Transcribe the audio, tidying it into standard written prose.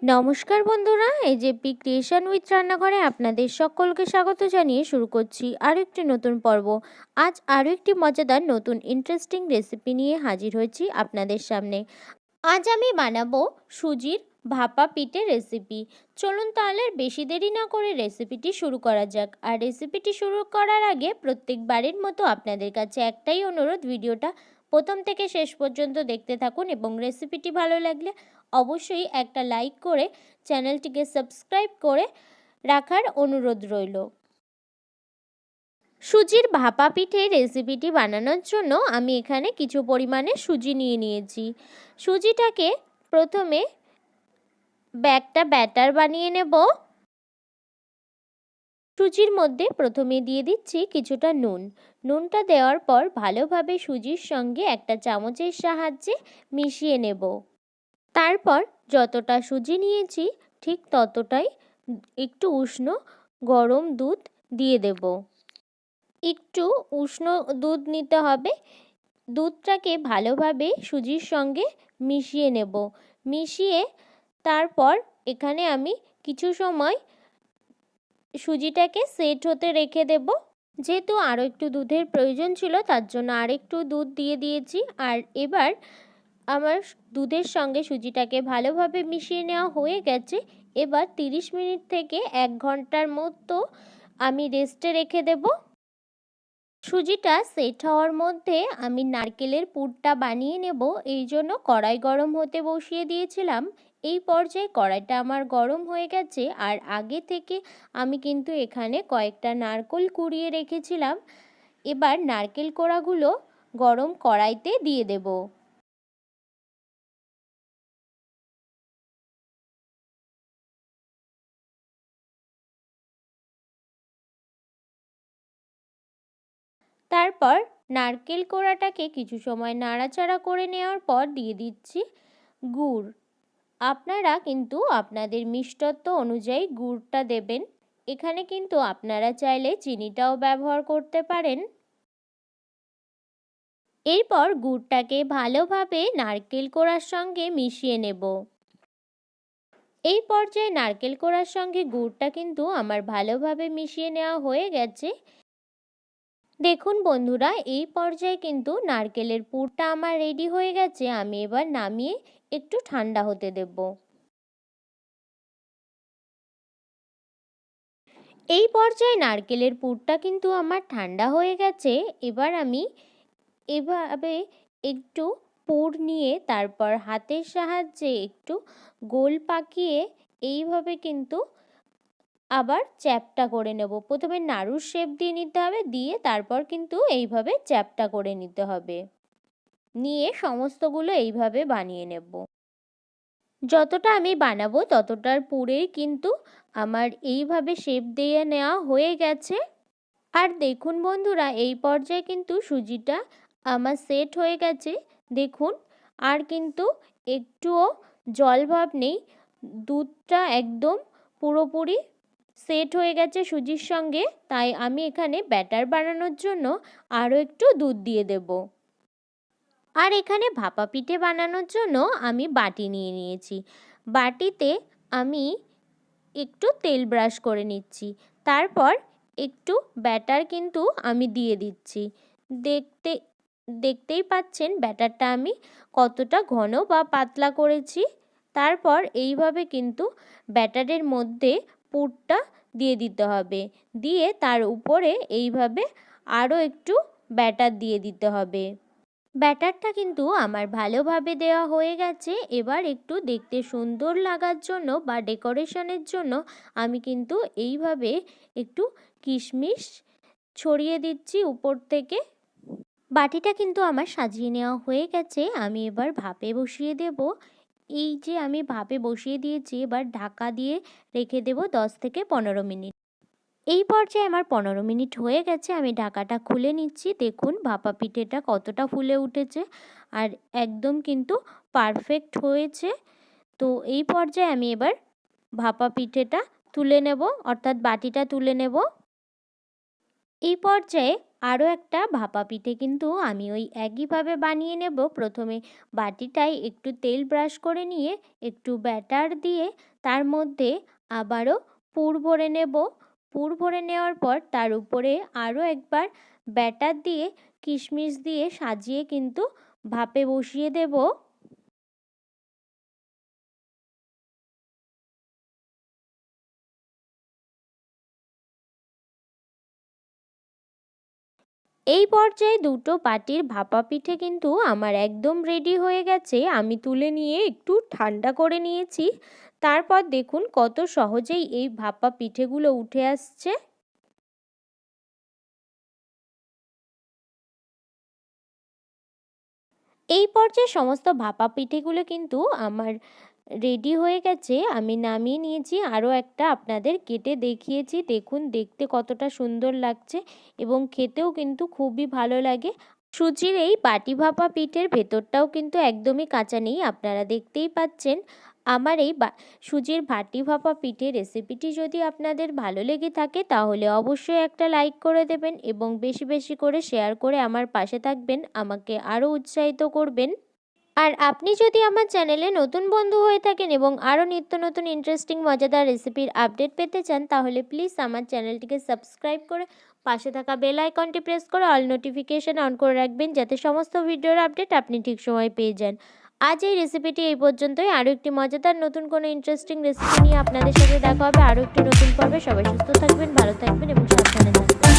নমস্কার বন্ধুরা, AJP creation with রান্নাঘরে আপনাদের সকলকে স্বাগত জানিয়ে শুরু করছি আরও একটি নতুন পর্ব। আজ আরও একটি মজাদার নতুন ইন্টারেস্টিং রেসিপি নিয়ে হাজির হয়েছি আপনাদের সামনে। আজ আমি বানাবো সুজির ভাপা পিঠে রেসিপি। চলুন তাহলে বেশি দেরি না করে রেসিপিটি শুরু করা যাক। আর রেসিপিটি শুরু করার আগে প্রত্যেকবারের মতো আপনাদের কাছে একটাই অনুরোধ, ভিডিওটা প্রথম থেকে শেষ পর্যন্ত দেখতে থাকুন এবং রেসিপিটি ভালো লাগলে অবশ্যই একটা লাইক করে চ্যানেলটিকে সাবস্ক্রাইব করে রাখার অনুরোধ রইল। সুজির ভাপা পিঠে রেসিপিটি বানানোর জন্য আমি এখানে কিছু পরিমাণে সুজি নিয়ে নিয়েছি। সুজিটাকে প্রথমে একটা ব্যাটার বানিয়ে নেব। সুজির মধ্যে প্রথমে দিয়ে দিচ্ছি কিছুটা নুন। নুনটা দেওয়ার পর ভালোভাবে সুজির সঙ্গে একটা চামচের সাহায্যে মিশিয়ে নেব। তারপর যতটা সুজি নিয়েছি ঠিক ততটাই একটু উষ্ণ গরম দুধ দিয়ে দেব। একটু উষ্ণ দুধ নিতে হবে। দুধটাকে ভালোভাবে সুজির সঙ্গে মিশিয়ে নেব। মিশিয়ে তারপর এখানে আমি কিছু সময় সুজিটাকে সেট হতে রেখে দেব। যেহেতু আরও একটু দুধের প্রয়োজন ছিল তার জন্য আরেকটু দুধ দিয়ে দিয়েছি। আর এবার আমার দুধের সঙ্গে সুজিটাকে ভালোভাবে মিশিয়ে নেওয়া হয়ে গেছে। এবার 30 মিনিট থেকে 1 ঘন্টার মতো আমি রেস্টে রেখে দেব। সুজিটা সেট হওয়ার মধ্যে আমি নারকেলের পুরটা বানিয়ে নেব। এই জন্য কড়াই গরম হতে বসিয়ে দিয়েছিলাম। এই পর্যায়ে কড়াইটা আমার গরম হয়ে গেছে। আর আগে থেকে আমি কিন্তু এখানে কয়েকটা নারকেল কুড়িয়ে রেখেছিলাম। এবার নারকেল কোড়াগুলো গরম কড়াইতে দিয়ে দেব। তারপর নারকেল কোড়াটাকে কিছু সময় নাড়াচাড়া করে নেওয়ার পর দিয়ে দিচ্ছি গুড়। আপনারা কিন্তু আপনাদের মিষ্টত্ব অনুযায়ী গুড়টা দেবেন। এখানে কিন্তু আপনারা চাইলে চিনিটাও ব্যবহার করতে পারেন। এরপর গুড়টাকে ভালোভাবে নারকেল কোড়ার সঙ্গে মিশিয়ে নেব। এই পর্যায়ে নারকেল কোড়ার সঙ্গে গুড়টা কিন্তু আমার ভালোভাবে মিশিয়ে নেওয়া হয়ে গেছে। দেখুন বন্ধুরা, এই পর্যায়ে কিন্তু নারকেলের পুরটা আমার রেডি হয়ে গেছে। আমি এবার নামিয়ে একটু ঠান্ডা হতে দেব। এই পর্যায়ে নারকেলের পুরটা কিন্তু আমার ঠান্ডা হয়ে গেছে। এবার আমি এভাবে একটু পুর নিয়ে তারপর হাতের সাহায্যে একটু গোল পাকিয়ে এইভাবে কিন্তু আবার চ্যাপ্টা করে নেব। প্রথমে নাড়ুর শেপ দিয়ে নিতে হবে, দিয়ে তারপর কিন্তু এইভাবে চ্যাপ্টা করে নিতে হবে। নিয়ে সমস্তগুলো এইভাবে বানিয়ে নেব। যতটা আমি বানাবো ততটার পুরেই কিন্তু আমার এইভাবে শেপ দিয়ে নেওয়া হয়ে গেছে। আর দেখুন বন্ধুরা, এই পর্যায়ে কিন্তু সুজিটা আমার সেট হয়ে গেছে। দেখুন, আর কিন্তু একটুও জলভাব নেই। দুধটা একদম পুরোপুরি সেট হয়ে গেছে সুজির সঙ্গে। তাই আমি এখানে ব্যাটার বানানোর জন্য আরও একটু দুধ দিয়ে দেব। আর এখানে ভাপা পিঠে বানানোর জন্য আমি বাটি নিয়ে নিয়েছি। বাটিতে আমি একটু তেল ব্রাশ করে নিচ্ছি। তারপর একটু ব্যাটার কিন্তু আমি দিয়ে দিচ্ছি। দেখতেই পাচ্ছেন ব্যাটারটা আমি কতটা ঘন বা পাতলা করেছি। তারপর এইভাবে কিন্তু ব্যাটারের মধ্যে পুরটা দিয়ে দিতে হবে। দিয়ে তার উপরে এইভাবে আরও একটু ব্যাটার দিয়ে দিতে হবে। ব্যাটারটা কিন্তু আমার ভালোভাবে দেওয়া হয়ে গেছে। এবার একটু দেখতে সুন্দর লাগার জন্য বা ডেকোরেশনের জন্য আমি কিন্তু এইভাবে একটু কিশমিশ ছড়িয়ে দিচ্ছি উপর থেকে। বাটিটা কিন্তু আমার সাজিয়ে নেওয়া হয়ে গেছে। আমি এবার ভাপে বসিয়ে দেব। এই যে আমি ভাপে বসিয়ে দিয়েছি, এবার ঢাকা দিয়ে রেখে দেব 10 থেকে 15 মিনিট। এই পর্যায়ে আমার 15 মিনিট হয়ে গেছে। আমি ঢাকাটা খুলে নিচ্ছি। দেখুন ভাপা পিঠেটা কতটা ফুলে উঠেছে আর একদম কিন্তু পারফেক্ট হয়েছে। তো এই পর্যায়ে আমি এবার ভাপা পিঠেটা তুলে নেব, অর্থাৎ বাটিটা তুলে নেব। এই পর্যায়ে আরও একটা ভাপা পিঠে কিন্তু আমি ওই একইভাবে বানিয়ে নেব। প্রথমে বাটিটায় একটু তেল ব্রাশ করে নিয়ে একটু ব্যাটার দিয়ে তার মধ্যে আবারও পুর ভরে নেব। পুর ভরে নেওয়ার পর তার উপরে আরও একবার ব্যাটার দিয়ে কিশমিশ দিয়ে সাজিয়ে কিন্তু ভাপে বসিয়ে দেব। এই পর্যায়ে দুটো বাটির ভাপা পিঠে কিন্তু আমার একদম রেডি হয়ে গেছে। আমি তুলে নিয়ে একটু ঠান্ডা করে নিয়েছি। তারপর দেখুন কত সহজেই এই ভাপা পিঠেগুলো উঠে আসছে। এই পর্যায়ে সমস্ত ভাপা পিঠেগুলো কিন্তু আমার রেডি হয়ে গেছে। আমি নামিয়ে নিয়েছি, আরও একটা আপনাদের কেটে দেখিয়েছি। দেখুন দেখতে কতটা সুন্দর লাগছে এবং খেতেও কিন্তু খুবই ভালো লাগে। সুজির এই বাটি ভাপা পিঠের ভেতরটাও কিন্তু একদমই কাঁচা নেই, আপনারা দেখতেই পাচ্ছেন। আমার এই সুজির বাটি ভাপা পিঠের রেসিপিটি যদি আপনাদের ভালো লেগে থাকে তাহলে অবশ্যই একটা লাইক করে দেবেন এবং বেশি বেশি করে শেয়ার করে আমার পাশে থাকবেন, আমাকে আরও উৎসাহিত করবেন। আর আপনি যদি আমার চ্যানেলে নতুন বন্ধু হয়ে থাকেন এবং আরও নিত্য নতুন ইন্টারেস্টিং মজাদার রেসিপির আপডেট পেতে চান তাহলে প্লিজ আমার চ্যানেলটিকে সাবস্ক্রাইব করে পাশে থাকা বেল আইকনটি প্রেস করে অল নোটিফিকেশান অন করে রাখবেন, যাতে সমস্ত ভিডিওর আপডেট আপনি ঠিক সময় পেয়ে যান। আজ এই রেসিপিটি এই পর্যন্তই। আরও একটি মজাদার নতুন কোনো ইন্টারেস্টিং রেসিপি নিয়ে আপনাদের সাথে দেখা হবে আরও একটি নতুন পর্বে। সবাই সুস্থ থাকবেন, ভালো থাকবেন এবং সাবধানে থাকবেন।